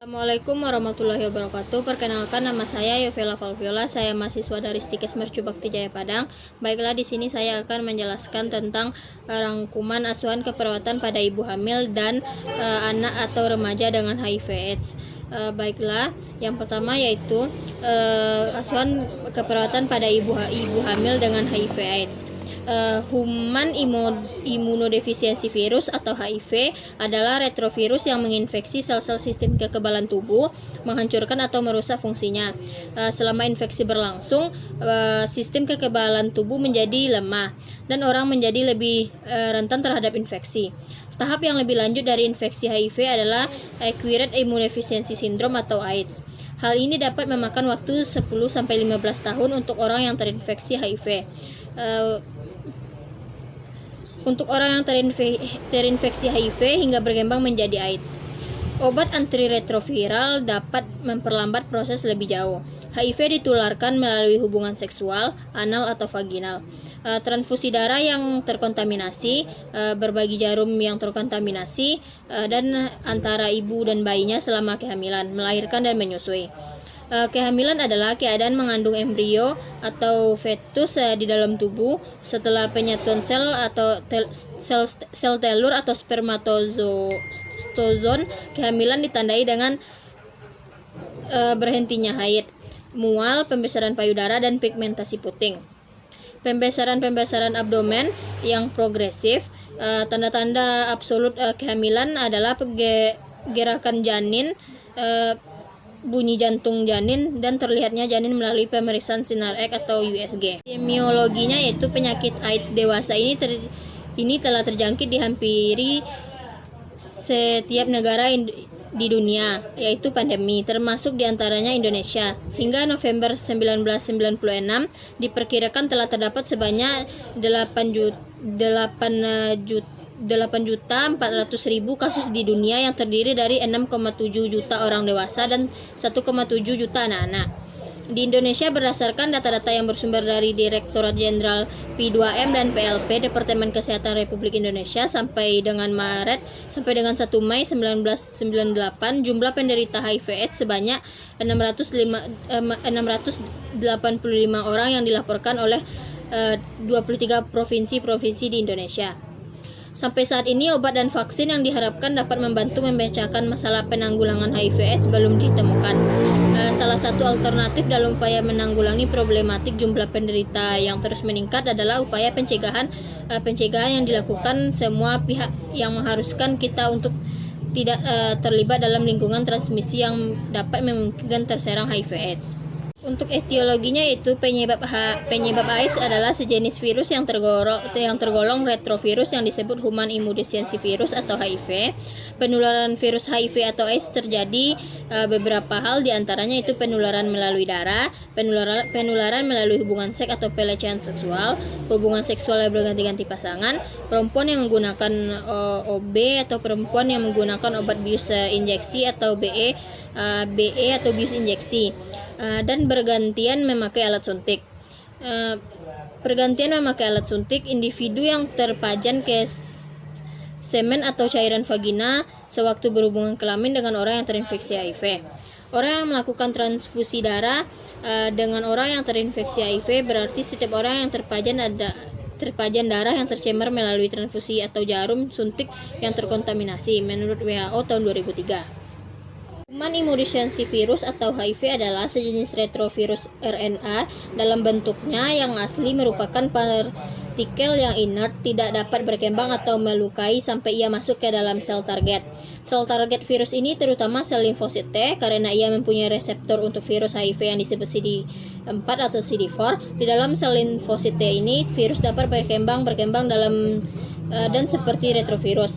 Assalamualaikum warahmatullahi wabarakatuh. Perkenalkan, nama saya Yovela Valviola. Saya mahasiswa dari Stikes Mercu Bakti Jaya Padang. Baiklah, di sini saya akan menjelaskan tentang rangkuman asuhan keperawatan pada ibu hamil dan anak atau remaja dengan HIV/AIDS. Baiklah, yang pertama yaitu asuhan keperawatan pada ibu hamil dengan HIV/AIDS. Human Immunodefisiency Virus atau HIV adalah retrovirus yang menginfeksi sel-sel sistem kekebalan tubuh, menghancurkan atau merusak fungsinya. Selama infeksi berlangsung, sistem kekebalan tubuh menjadi lemah dan orang menjadi lebih rentan terhadap infeksi. Tahap yang lebih lanjut dari infeksi HIV adalah Acquired Immunodeficiency Syndrome atau AIDS. Hal ini dapat memakan waktu 10-15 tahun untuk orang yang terinfeksi HIV. Untuk orang yang terinfeksi HIV hingga berkembang menjadi AIDS. Obat antiretroviral dapat memperlambat proses lebih jauh. HIV ditularkan melalui hubungan seksual, anal atau vaginal. Transfusi darah yang terkontaminasi, berbagi jarum yang terkontaminasi, dan antara ibu dan bayinya selama kehamilan, melahirkan dan menyusui. Kehamilan adalah keadaan mengandung embrio atau fetus di dalam tubuh setelah penyatuan sel atau sel telur atau spermatozoon. Kehamilan ditandai dengan berhentinya haid, mual, pembesaran payudara, dan pigmentasi puting. Pembesaran abdomen yang progresif. Tanda-tanda absolut kehamilan adalah gerakan janin, bunyi jantung janin, dan terlihatnya janin melalui pemeriksaan sinar X atau USG. Epidemiologinya yaitu penyakit AIDS dewasa ini telah terjangkit di hampir setiap negara di dunia, yaitu pandemi, termasuk diantaranya Indonesia. Hingga November 1996, diperkirakan telah terdapat sebanyak 8.400.000 kasus di dunia yang terdiri dari 6,7 juta orang dewasa dan 1,7 juta anak-anak. Di Indonesia, berdasarkan data-data yang bersumber dari Direktorat Jenderal P2M dan PLP Departemen Kesehatan Republik Indonesia sampai dengan 1 Mei 1998, jumlah penderita HIV/AIDS sebanyak 685 orang yang dilaporkan oleh 23 provinsi di Indonesia. Sampai saat ini, obat dan vaksin yang diharapkan dapat membantu memecahkan masalah penanggulangan HIV/AIDS belum ditemukan. Salah satu alternatif dalam upaya menanggulangi problematik jumlah penderita yang terus meningkat adalah upaya pencegahan yang dilakukan semua pihak yang mengharuskan kita untuk tidak terlibat dalam lingkungan transmisi yang dapat memungkinkan terserang HIV/AIDS. Untuk etiologinya yaitu penyebab AIDS adalah sejenis virus yang tergolong retrovirus yang disebut Human Immunodeficiency Virus atau HIV. Penularan virus HIV atau AIDS terjadi beberapa hal, diantaranya itu penularan melalui darah, penularan melalui hubungan seks atau pelecehan seksual, hubungan seksual yang berganti-ganti pasangan, perempuan yang menggunakan OB atau perempuan yang menggunakan obat bius injeksi atau BE atau bius injeksi, dan bergantian memakai alat suntik. Pergantian memakai alat suntik, individu yang terpajan ke semen atau cairan vagina sewaktu berhubungan kelamin dengan orang yang terinfeksi HIV. Orang yang melakukan transfusi darah dengan orang yang terinfeksi HIV berarti setiap orang yang terpajan darah yang tercemar melalui transfusi atau jarum suntik yang terkontaminasi, menurut WHO tahun 2003. Human Immunodeficiency Virus atau HIV adalah sejenis retrovirus RNA dalam bentuknya yang asli merupakan partikel yang inert, tidak dapat berkembang atau melukai sampai ia masuk ke dalam sel target. Sel target virus ini terutama sel limfosit T karena ia mempunyai reseptor untuk virus HIV yang disebut CD4 atau CD4. Di dalam sel limfosit T ini, virus dapat berkembang dalam dan seperti retrovirus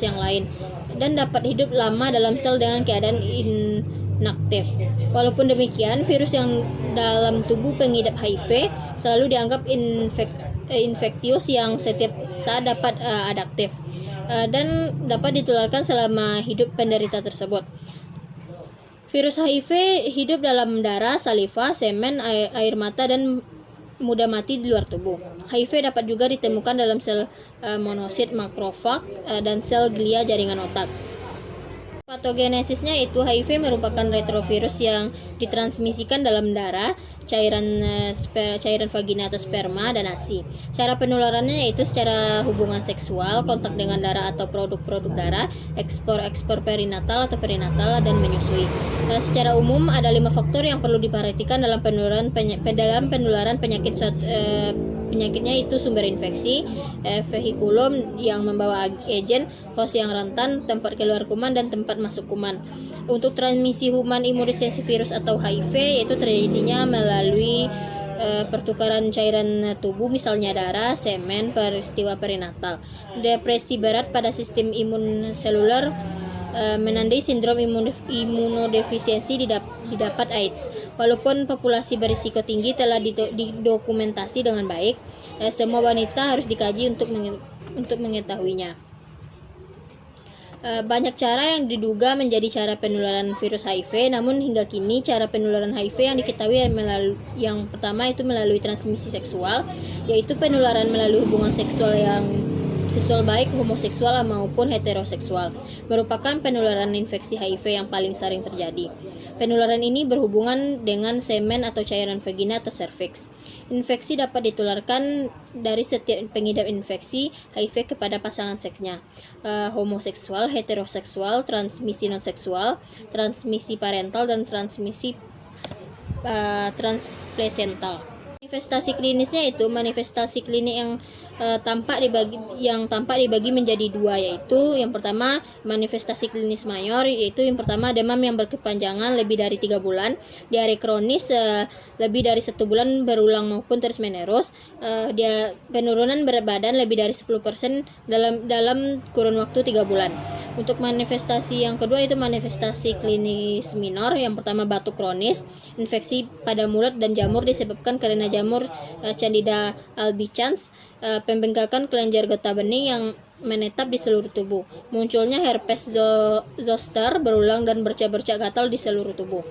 yang lain, dan dapat hidup lama dalam sel dengan keadaan inaktif. Walaupun demikian, virus yang dalam tubuh pengidap HIV selalu dianggap infektius yang setiap saat dapat adaptif dan dapat ditularkan selama hidup penderita tersebut. Virus HIV hidup dalam darah, saliva, semen, air mata, dan mudah mati di luar tubuh. HIV dapat juga ditemukan dalam sel monosit makrofag dan sel glia jaringan otak. Patogenesisnya itu HIV merupakan retrovirus yang ditransmisikan dalam darah, cairan vagina atau sperma, dan ASI. Cara penularannya yaitu secara hubungan seksual, kontak dengan darah atau produk-produk darah, ekspor perinatal atau perinatal, dan menyusui. Secara umum ada 5 faktor yang perlu diperhatikan dalam penularan penyakit. Penyakitnya itu sumber infeksi, vehikulum yang membawa agen, host yang rentan, tempat keluar kuman, dan tempat masuk kuman. Untuk transmisi human imunodeficiency virus atau HIV yaitu terjadinya melalui pertukaran cairan tubuh, misalnya darah, semen, peristiwa perinatal. Depresi berat pada sistem imun seluler menandai sindrom imunodefisiensi didapat AIDS. Walaupun populasi berisiko tinggi telah didokumentasi dengan baik, semua wanita harus dikaji untuk mengetahuinya. Banyak cara yang diduga menjadi cara penularan virus HIV, namun hingga kini cara penularan HIV yang diketahui yang pertama itu melalui transmisi seksual, yaitu penularan melalui hubungan seksual baik homoseksual maupun heteroseksual, merupakan penularan infeksi HIV yang paling sering terjadi. Penularan ini berhubungan dengan semen atau cairan vagina atau serviks. Infeksi dapat ditularkan dari setiap pengidap infeksi HIV kepada pasangan seksnya, homoseksual, heteroseksual, transmisi non-seksual, transmisi parental, dan transmisi transplacental. Manifestasi klinisnya itu manifestasi klinik yang tampak dibagi menjadi dua, yaitu yang pertama manifestasi klinis mayor, yaitu yang pertama demam yang berkepanjangan lebih dari 3 bulan, diare kronis lebih dari 1 bulan berulang maupun terus menerus, dia penurunan berat badan lebih dari 10% dalam kurun waktu 3 bulan. Untuk manifestasi yang kedua itu manifestasi klinis minor, yang pertama batuk kronis, infeksi pada mulut dan jamur disebabkan karena jamur Candida albicans, pembengkakan kelenjar getah bening yang menetap di seluruh tubuh, munculnya herpes zoster berulang dan bercak-bercak gatal di seluruh tubuh.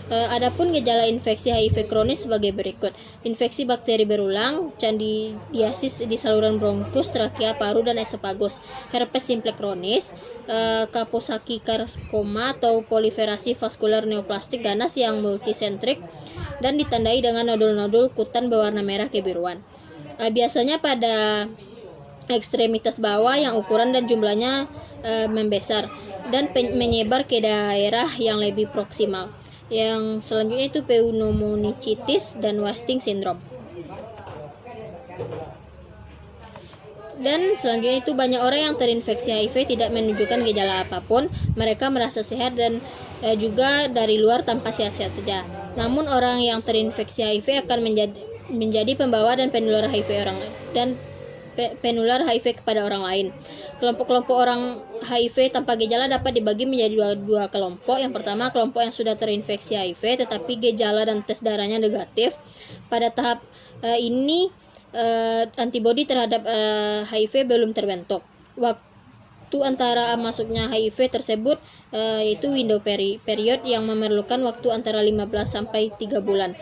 Adapun gejala infeksi HIV kronis sebagai berikut: infeksi bakteri berulang, candidiasis di saluran bronkus, trakea, paru, dan esofagus, herpes simple kronis, Kaposaki sarkoma atau proliferasi vaskular neoplastik ganas yang multisentrik dan ditandai dengan nodul-nodul kutan berwarna merah kebiruan. Biasanya pada ekstremitas bawah yang ukuran dan jumlahnya membesar dan menyebar ke daerah yang lebih proksimal. Yang selanjutnya itu pneumonitis dan wasting syndrome. Dan selanjutnya itu banyak orang yang terinfeksi HIV tidak menunjukkan gejala apapun, mereka merasa sehat dan juga dari luar tampak sehat-sehat saja. Namun orang yang terinfeksi HIV akan menjadi pembawa dan penular HIV kepada orang lain. Kelompok-kelompok orang HIV tanpa gejala dapat dibagi menjadi dua kelompok. Yang pertama, kelompok yang sudah terinfeksi HIV tetapi gejala dan tes darahnya negatif. Pada tahap ini antibodi terhadap HIV belum terbentuk. Waktu antara masuknya HIV tersebut yaitu window period yang memerlukan waktu antara 15 sampai 3 bulan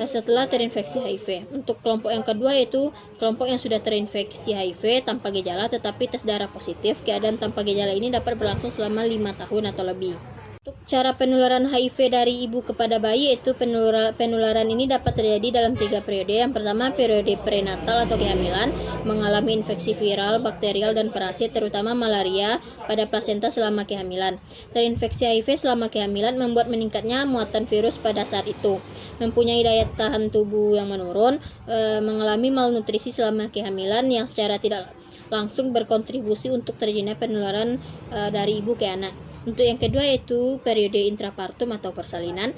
setelah terinfeksi HIV. Untuk kelompok yang kedua yaitu kelompok yang sudah terinfeksi HIV tanpa gejala tetapi tes darah positif. Keadaan tanpa gejala ini dapat berlangsung selama 5 tahun atau lebih. Untuk cara penularan HIV dari ibu kepada bayi, yaitu penularan ini dapat terjadi dalam 3 periode. Yang pertama, periode prenatal atau kehamilan, mengalami infeksi viral, bakterial, dan parasit, terutama malaria pada plasenta selama kehamilan. Terinfeksi HIV selama kehamilan membuat meningkatnya muatan virus pada saat itu, mempunyai daya tahan tubuh yang menurun, mengalami malnutrisi selama kehamilan yang secara tidak langsung berkontribusi untuk terjadinya penularan dari ibu ke anak. Untuk yang kedua yaitu periode intrapartum atau persalinan,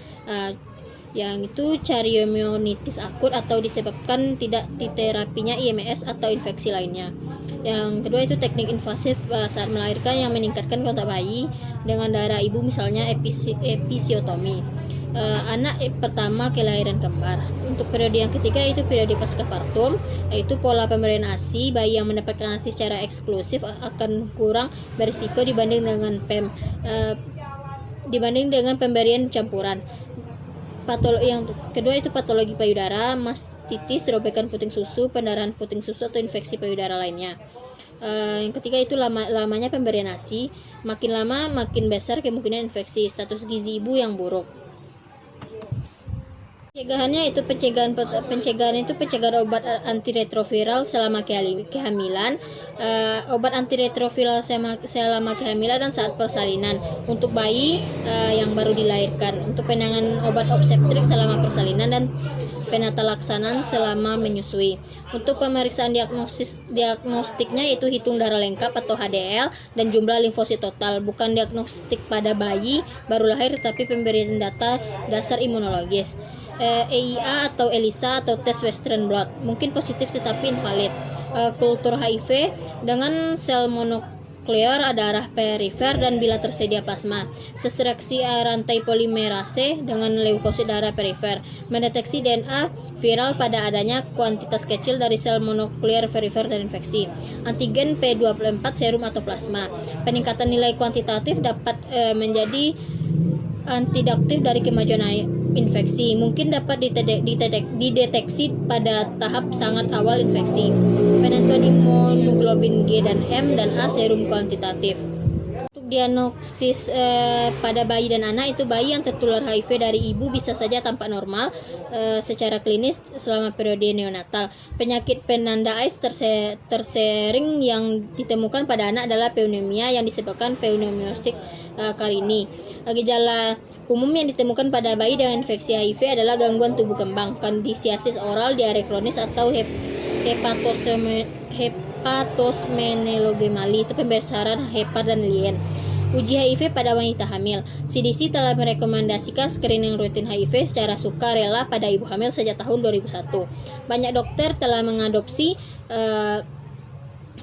yang itu chorioamnionitis akut atau disebabkan tidak diterapinya IMS atau infeksi lainnya. Yang kedua itu teknik invasif saat melahirkan yang meningkatkan kontak bayi dengan darah ibu, misalnya episiotomi. Anak pertama kelahiran kembar. Untuk periode yang ketiga itu periode pascapartum, yaitu pola pemberian ASI. Bayi yang mendapatkan ASI secara eksklusif akan kurang berisiko dibanding dengan pemberian campuran. Yang kedua itu patologi payudara, mastitis, robekan puting susu, pendarahan puting susu atau infeksi payudara lainnya. Yang ketiga itu lamanya pemberian ASI. Makin lama makin besar kemungkinan infeksi. Status gizi ibu yang buruk. Pencegahannya itu pencegahan obat antiretroviral selama kehamilan, obat antiretroviral selama kehamilan dan saat persalinan untuk bayi yang baru dilahirkan, untuk penanganan obat obstetrik selama persalinan dan penatalaksanaan selama menyusui. Untuk pemeriksaan diagnostiknya itu hitung darah lengkap atau HDL dan jumlah limfosit total, bukan diagnostik pada bayi baru lahir tapi pemberian data dasar imunologis. EIA atau ELISA atau tes Western blot mungkin positif tetapi invalid. Kultur HIV dengan sel monoklear darah perifer dan bila tersedia plasma. Tes reaksi rantai polimerase dengan leukosit darah perifer. Mendeteksi DNA viral pada adanya kuantitas kecil dari sel monoklear perifer dan infeksi. Antigen P24 serum atau plasma. Peningkatan nilai kuantitatif dapat menjadi antiduktif dari kemajuan infeksi, mungkin dapat dideteksi pada tahap sangat awal infeksi. Penentuan imunoglobulin G dan M dan A serum kuantitatif. Untuk diagnosis pada bayi dan anak itu bayi yang tertular HIV dari ibu bisa saja tampak normal secara klinis selama periode neonatal. Penyakit penanda AIDS tersering yang ditemukan pada anak adalah pneumonia yang disebabkan pneumonia carini. Gejala umum yang ditemukan pada bayi dengan infeksi HIV adalah gangguan tumbuh kembang, kondisiasis oral, diare kronis atau hepatosmenelogemali, itu pembesaran hepar dan lien. Uji HIV pada wanita hamil. CDC telah merekomendasikan screening rutin HIV secara sukarela pada ibu hamil sejak tahun 2001. Banyak dokter telah mengadopsi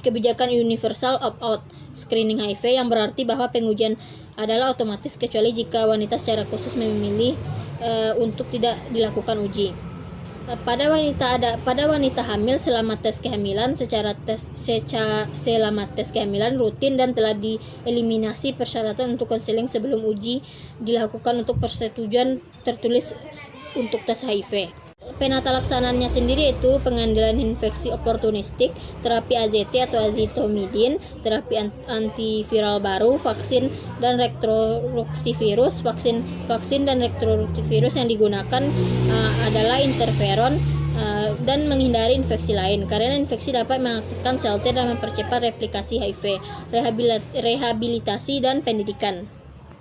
kebijakan universal opt-out screening HIV yang berarti bahwa pengujian adalah otomatis kecuali jika wanita secara khusus memilih untuk tidak dilakukan uji. Pada wanita hamil selama tes kehamilan selama tes kehamilan rutin dan telah dieliminasi persyaratan untuk konseling sebelum uji dilakukan untuk persetujuan tertulis untuk tes HIV. Penatalaksananya sendiri itu pengandalan infeksi oportunistik, terapi AZT atau azitromycin, terapi antiviral baru, vaksin dan retrovirus. Vaksin dan retrovirus yang digunakan adalah interferon dan menghindari infeksi lain karena infeksi dapat mengaktifkan sel T dan mempercepat replikasi HIV. Rehabilitasi dan pendidikan.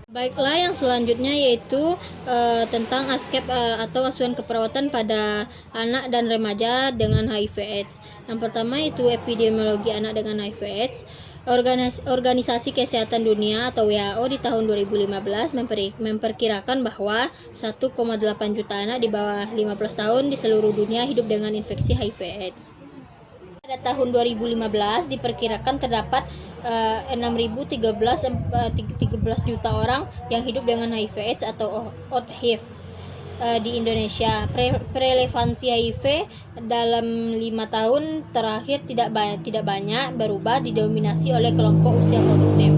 Baiklah, yang selanjutnya yaitu tentang ASKEP atau asuhan keperawatan pada anak dan remaja dengan HIV/AIDS. Yang pertama itu epidemiologi anak dengan HIV/AIDS. Organisasi Kesehatan Dunia atau WHO di tahun 2015 memperkirakan bahwa 1,8 juta anak di bawah 15 tahun di seluruh dunia hidup dengan infeksi HIV/AIDS. Pada tahun 2015 diperkirakan terdapat 6.013 juta orang yang hidup dengan HIV/AIDS atau OHIV di Indonesia. Prevalevansi HIV dalam 5 tahun terakhir tidak banyak berubah, didominasi oleh kelompok usia produktif.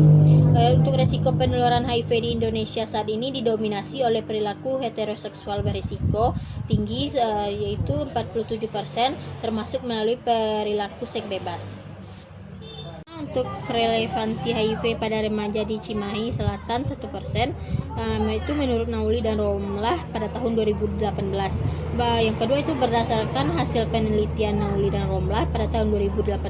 Untuk resiko penularan HIV di Indonesia saat ini didominasi oleh perilaku heteroseksual berisiko tinggi yaitu 47%, termasuk melalui perilaku seks bebas. Untuk relevansi HIV pada remaja di Cimahi Selatan 1%, itu menurut Nauli dan Romlah pada tahun 2018. Yang kedua itu berdasarkan hasil penelitian Nauli dan Romlah pada tahun 2018,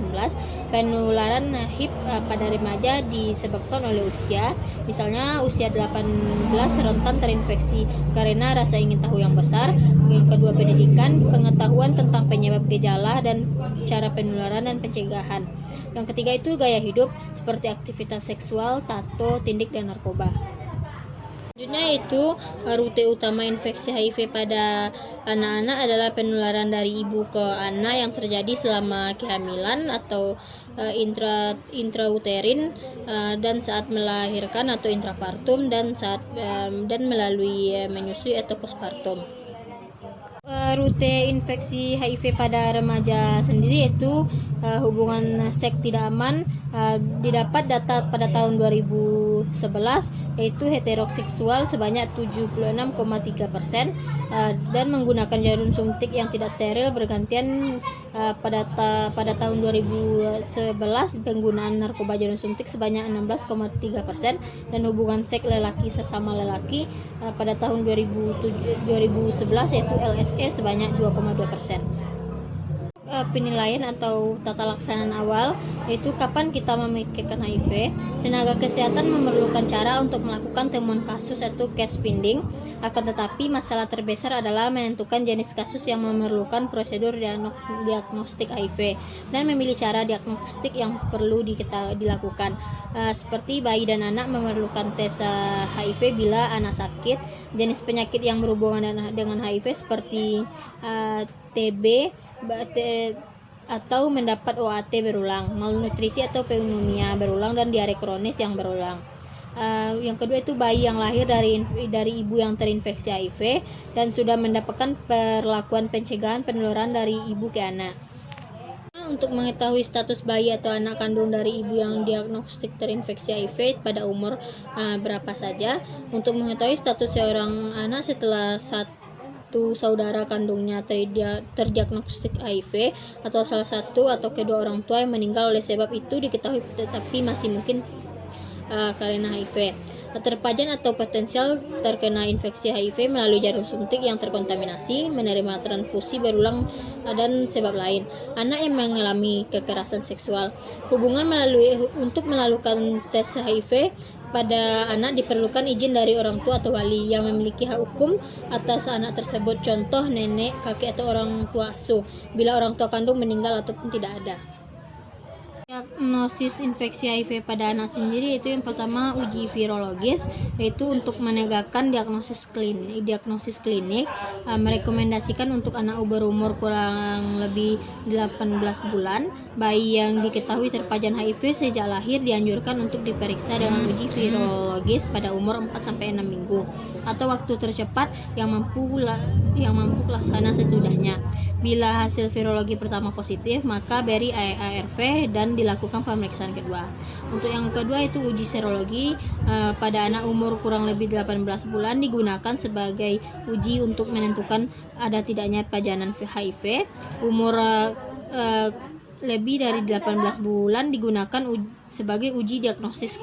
penularan HIV pada remaja disebabkan oleh usia. Misalnya usia 18 rentan terinfeksi karena rasa ingin tahu yang besar. Yang kedua pendidikan, pengetahuan tentang penyebab gejala dan cara penularan dan pencegahan. Yang ketiga itu gaya hidup seperti aktivitas seksual, tato, tindik, dan narkoba. Selanjutnya itu rute utama infeksi HIV pada anak-anak adalah penularan dari ibu ke anak yang terjadi selama kehamilan atau intrauterin dan saat melahirkan atau intrapartum dan melalui menyusui atau postpartum. Rute infeksi HIV pada remaja sendiri yaitu hubungan seks tidak aman didapat data pada tahun 2011 yaitu heteroseksual sebanyak 76,3% dan menggunakan jarum suntik yang tidak steril bergantian pada tahun 2011 penggunaan narkoba jarum suntik sebanyak 16,3% dan hubungan seks lelaki sesama lelaki pada tahun 2011 yaitu LSE sebanyak 2,2%. Penilaian atau tata laksanaan awal yaitu kapan kita memikirkan HIV. Tenaga kesehatan memerlukan cara untuk melakukan temuan kasus atau case finding, akan tetapi masalah terbesar adalah menentukan jenis kasus yang memerlukan prosedur diagnostik HIV dan memilih cara diagnostik yang perlu dilakukan. Seperti bayi dan anak memerlukan tes HIV bila anak sakit, jenis penyakit yang berhubungan dengan HIV seperti TB atau mendapat OAT berulang, malnutrisi atau pneumonia berulang, dan diare kronis yang berulang. Yang kedua itu bayi yang lahir dari ibu yang terinfeksi HIV dan sudah mendapatkan perlakuan pencegahan penularan dari ibu ke anak. Untuk mengetahui status bayi atau anak kandung dari ibu yang diagnostik terinfeksi HIV pada umur berapa saja. Untuk mengetahui status seorang anak setelah satu saudara kandungnya terdiagnostik HIV atau salah satu atau kedua orang tua yang meninggal oleh sebab itu diketahui tetapi masih mungkin karena HIV. Terpajan atau potensial terkena infeksi HIV melalui jarum suntik yang terkontaminasi, menerima transfusi berulang, dan sebab lain. Anak yang mengalami kekerasan seksual. Untuk melakukan tes HIV pada anak diperlukan izin dari orang tua atau wali yang memiliki hak hukum atas anak tersebut, contoh nenek, kakek atau orang tua asuh, bila orang tua kandung meninggal ataupun tidak ada. Diagnosis infeksi HIV pada anak sendiri itu yang pertama uji virologis, yaitu untuk menegakkan diagnosis klinik merekomendasikan untuk anak berumur kurang lebih 18 bulan. Bayi yang diketahui terpajan HIV sejak lahir dianjurkan untuk diperiksa dengan uji virologis pada umur 4-6 minggu atau waktu tercepat yang mampu pelaksana sesudahnya. Bila hasil virologi pertama positif, maka beri ARV dan dilakukan pemeriksaan kedua. Untuk yang kedua itu uji serologi pada anak umur kurang lebih 18 bulan digunakan sebagai uji untuk menentukan ada tidaknya pajanan HIV. Umur lebih dari 18 bulan digunakan sebagai uji diagnosis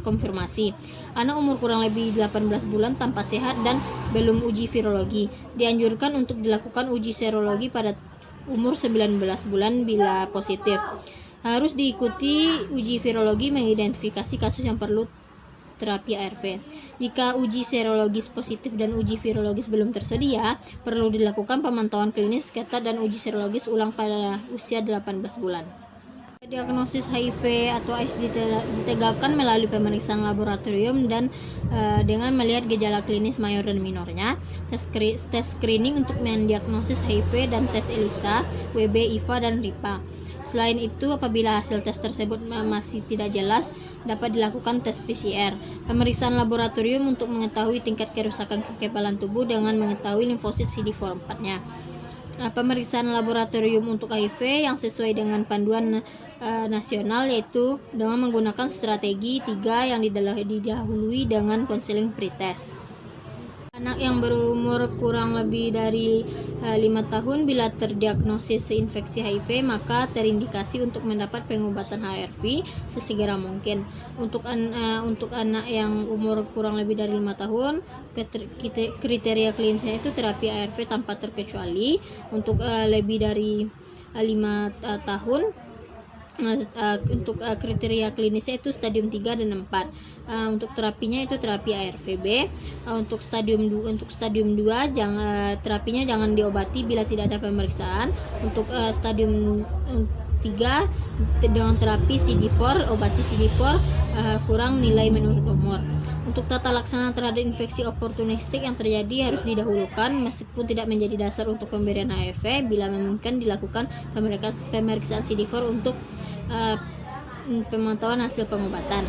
konfirmasi. Anak umur kurang lebih 18 bulan tanpa sehat dan belum uji virologi dianjurkan untuk dilakukan uji serologi pada umur 19 bulan bila positif. Harus diikuti uji virologi mengidentifikasi kasus yang perlu terapi ARV. Jika uji serologis positif dan uji virologis belum tersedia, perlu dilakukan pemantauan klinis ketat dan uji serologis ulang pada usia 18 bulan. Diagnosis HIV atau AIDS ditegakkan melalui pemeriksaan laboratorium dan dengan melihat gejala klinis mayor dan minornya, tes screening untuk mendiagnosis HIV dan tes ELISA, WB, IVA, dan RIPA. Selain itu, apabila hasil tes tersebut masih tidak jelas, dapat dilakukan tes PCR. Pemeriksaan laboratorium untuk mengetahui tingkat kerusakan kekebalan tubuh dengan mengetahui limfosit CD4-nya. Pemeriksaan laboratorium untuk HIV yang sesuai dengan panduan nasional yaitu dengan menggunakan strategi 3 yang didahului dengan konseling pretest. Anak yang berumur kurang lebih dari 5 tahun bila terdiagnosis infeksi HIV maka terindikasi untuk mendapat pengobatan HRV sesegera mungkin. Untuk anak yang umur kurang lebih dari 5 tahun kriteria klinisnya itu terapi ARV tanpa terkecuali. Untuk lebih dari 5 tahun untuk kriteria klinisnya itu stadium 3 dan 4. Untuk terapinya itu terapi ARVB. Untuk stadium 2 terapinya jangan diobati bila tidak ada pemeriksaan. Untuk stadium 3 dengan terapi CD4, obati CD4 kurang nilai menurut umur. Untuk tata laksana terhadap infeksi oportunistik yang terjadi harus didahulukan meskipun tidak menjadi dasar untuk pemberian ARV. Bila memungkinkan dilakukan pemeriksaan CD4 untuk pemantauan hasil pengobatan.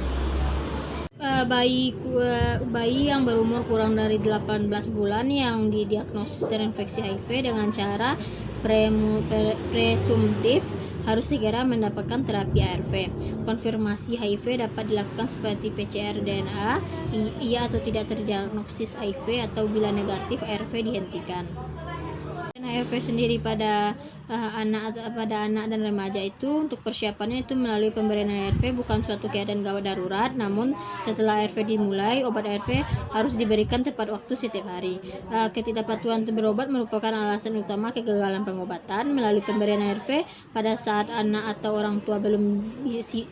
bayi yang berumur kurang dari 18 bulan yang didiagnosis terinfeksi HIV dengan cara presumtif harus segera mendapatkan terapi ARV. Konfirmasi HIV dapat dilakukan seperti PCR DNA, iya atau tidak terdiagnosis HIV, atau bila negatif ARV dihentikan. HIV sendiri pada anak dan remaja itu, untuk persiapannya itu melalui pemberian ARV bukan suatu keadaan gawat darurat, namun setelah ARV dimulai, obat ARV harus diberikan tepat waktu setiap hari. Ketidakpatuhan berobat merupakan alasan utama kegagalan pengobatan. Melalui pemberian ARV pada saat anak atau orang tua belum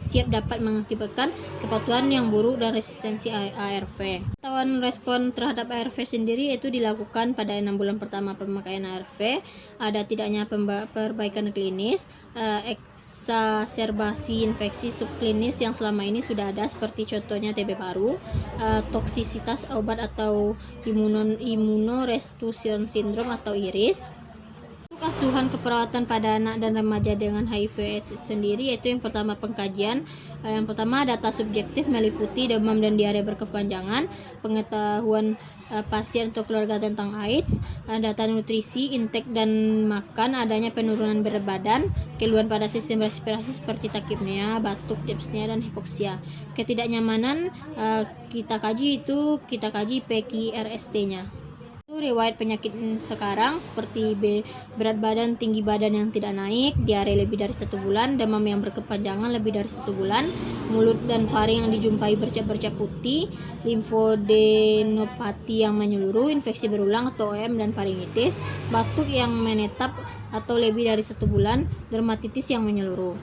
siap dapat mengakibatkan kepatuhan yang buruk dan resistensi ARV. Pengetahuan respon terhadap ARV sendiri itu dilakukan pada 6 bulan pertama pemakaian ARV. Ada tidaknya perbaikan klinis, eksaserbasi infeksi subklinis yang selama ini sudah ada seperti contohnya TB paru, toksisitas obat atau immunorestitution syndrome atau IRIS. Untuk asuhan keperawatan pada anak dan remaja dengan HIV/AIDS sendiri, yaitu yang pertama pengkajian. Yang pertama, data subjektif meliputi demam dan diare berkepanjangan, pengetahuan pasien atau keluarga tentang AIDS, data nutrisi, intake dan makan, adanya penurunan berat badan, keluhan pada sistem respirasi seperti takipnea, batuk, dyspnea, dan hipoksia. Ketidaknyamanan kita kaji PQRST-nya. Riwayat penyakit sekarang seperti berat badan, tinggi badan yang tidak naik, diare lebih dari 1 bulan, demam yang berkepanjangan lebih dari 1 bulan, mulut dan faring yang dijumpai bercak-bercak putih, limfodenopati yang menyeluruh, infeksi berulang atau OM dan faringitis, batuk yang menetap atau lebih dari 1 bulan, dermatitis yang menyeluruh.